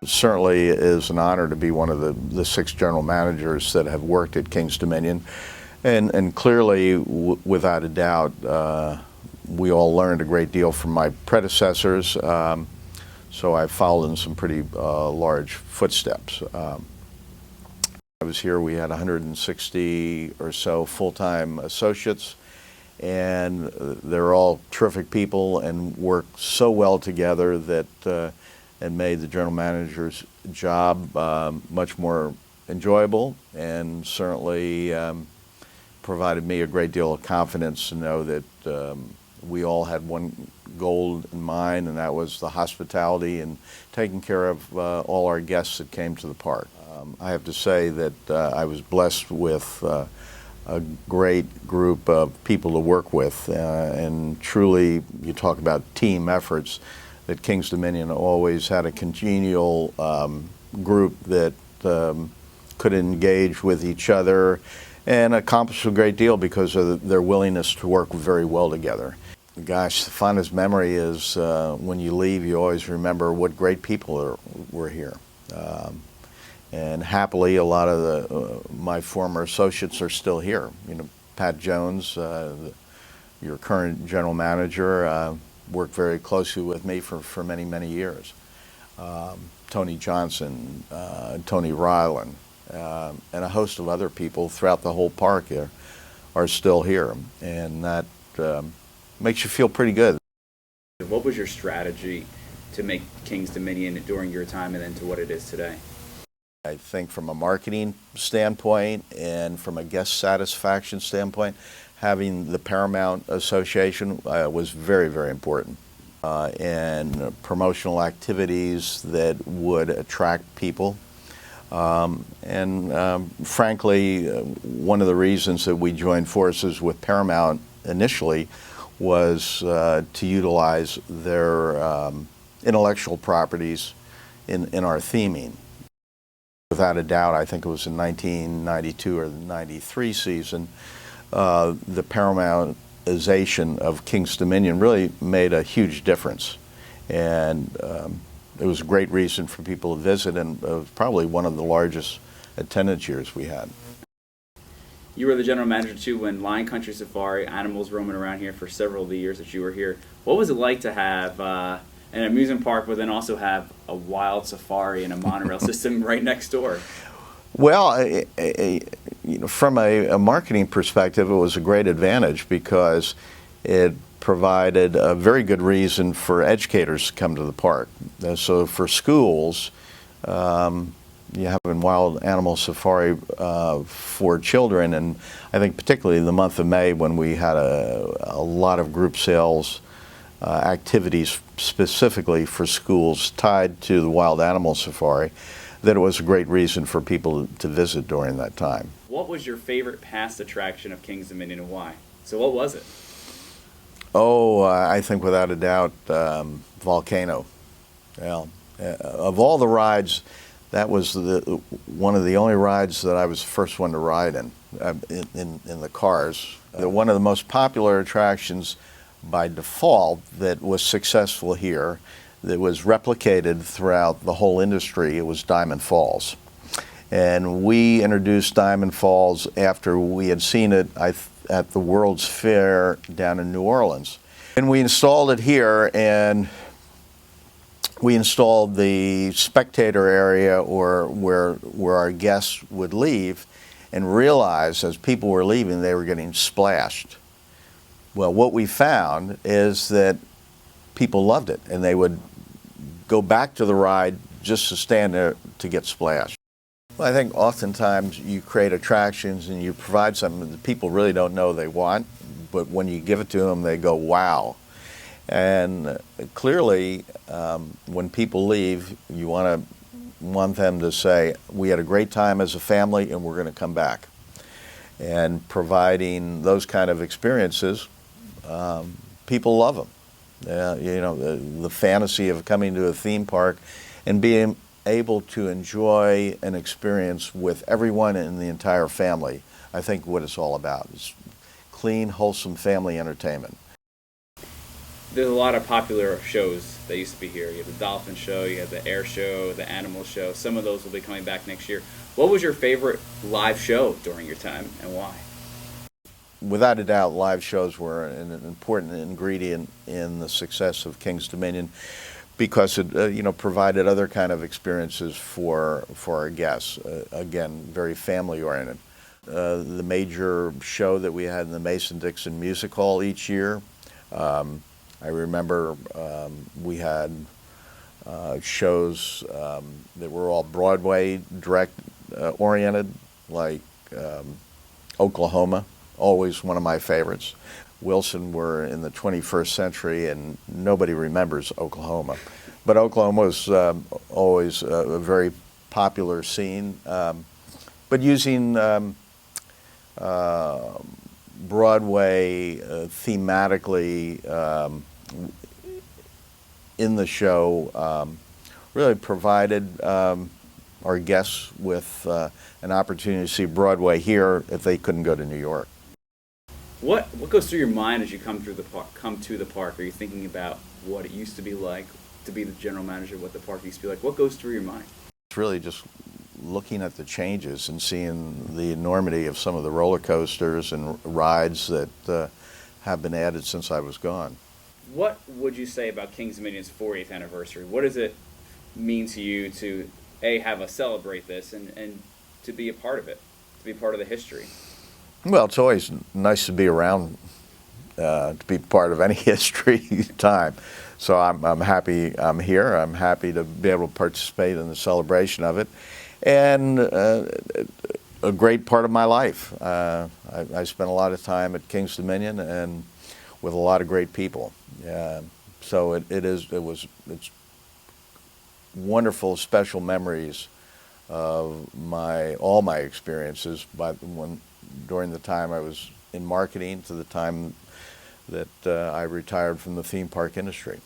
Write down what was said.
certainly is an honor to be one of the 6 general managers that have worked at Kings Dominion. And clearly, without a doubt, we all learned a great deal from my predecessors, so I followed in some pretty large footsteps. I was here, we had 160 or so full-time associates, and they're all terrific people and work so well together that it made the general manager's job much more enjoyable, and certainly provided me a great deal of confidence to know that we all had one goal in mind, and that was the hospitality and taking care of all our guests that came to the park. I have to say that I was blessed with a great group of people to work with, and truly, you talk about team efforts, that Kings Dominion always had a congenial group that could engage with each other and accomplish a great deal because of their willingness to work very well together. Gosh, the fondest memory is when you leave, you always remember what great people were here. And happily, a lot of my former associates are still here. You know, Pat Jones, your current general manager, worked very closely with me for many, many years. Tony Johnson, Tony Ryland, and a host of other people throughout the whole park are still here. And that makes you feel pretty good. What was your strategy to make Kings Dominion during your time and then to what it is today? I think from a marketing standpoint and from a guest satisfaction standpoint, having the Paramount Association was very, very important. And promotional activities that would attract people. Frankly, one of the reasons that we joined forces with Paramount initially was to utilize their intellectual properties in our theming. Without a doubt, I think it was in 1992 or the 93 season, the Paramountization of Kings Dominion really made a huge difference. And it was a great reason for people to visit, and it was probably one of the largest attendance years we had. You were the general manager too when Lion Country Safari, animals roaming around here for several of the years that you were here. What was it like to have an amusement park, but then also have a wild safari and a monorail system right next door? Well, you know, from a marketing perspective, it was a great advantage because it provided a very good reason for educators to come to the park. So for schools, you have a wild animal safari for children, and I think particularly the month of May when we had a lot of group sales activities specifically for schools tied to the wild animal safari, that it was a great reason for people to visit during that time. What was your favorite past attraction of Kings Dominion and why? So what was it? Oh, I think without a doubt, Volcano. Well, of all the rides, that was one of the only rides that I was the first one to ride in the cars. One of the most popular attractions by default that was successful here, that was replicated throughout the whole industry, it was Diamond Falls. And we introduced Diamond Falls after we had seen it at the World's Fair down in New Orleans. And we installed it here, and we installed the spectator area or where our guests would leave, and realized as people were leaving they were getting splashed. Well, what we found is that people loved it, and they would go back to the ride just to stand there to get splashed. Well, I think oftentimes you create attractions and you provide something that people really don't know they want, but when you give it to them, they go, wow. And clearly, when people leave, you want them to say, we had a great time as a family and we're going to come back. And providing those kind of experiences, people love them. You know, the fantasy of coming to a theme park and being able to enjoy an experience with everyone in the entire family, I think what it's all about is clean, wholesome family entertainment. there's a lot of popular shows that used to be here. You have the Dolphin Show, you have the Air Show, the Animal Show. Some of those will be coming back next year. What was your favorite live show during your time, and why? Without a doubt, live shows were an important ingredient in the success of King's Dominion because it provided other kind of experiences for our guests. Again, very family oriented. The major show that we had in the Mason-Dixon Music Hall each year. I remember we had shows that were all Broadway direct oriented, like Oklahoma, always one of my favorites. Wilson were in the 21st century, and nobody remembers Oklahoma. But Oklahoma was always a very popular scene. But using Broadway thematically in the show really provided our guests with an opportunity to see Broadway here if they couldn't go to New York. What goes through your mind as you come to the park? Are you thinking about what it used to be like to be the general manager, what the park used to be like? What goes through your mind? It's really just looking at the changes and seeing the enormity of some of the roller coasters and rides that have been added since I was gone. What would you say about King's Dominion's 40th anniversary? What does it mean to you to have us celebrate this and to be a part of it, to be part of the history? Well, it's always nice to be around, to be part of any history time. So I'm happy I'm here. I'm happy to be able to participate in the celebration of it. And a great part of my life. I spent a lot of time at King's Dominion and with a lot of great people. So it's wonderful, special memories of all my experiences during the time I was in marketing to the time that I retired from the theme park industry.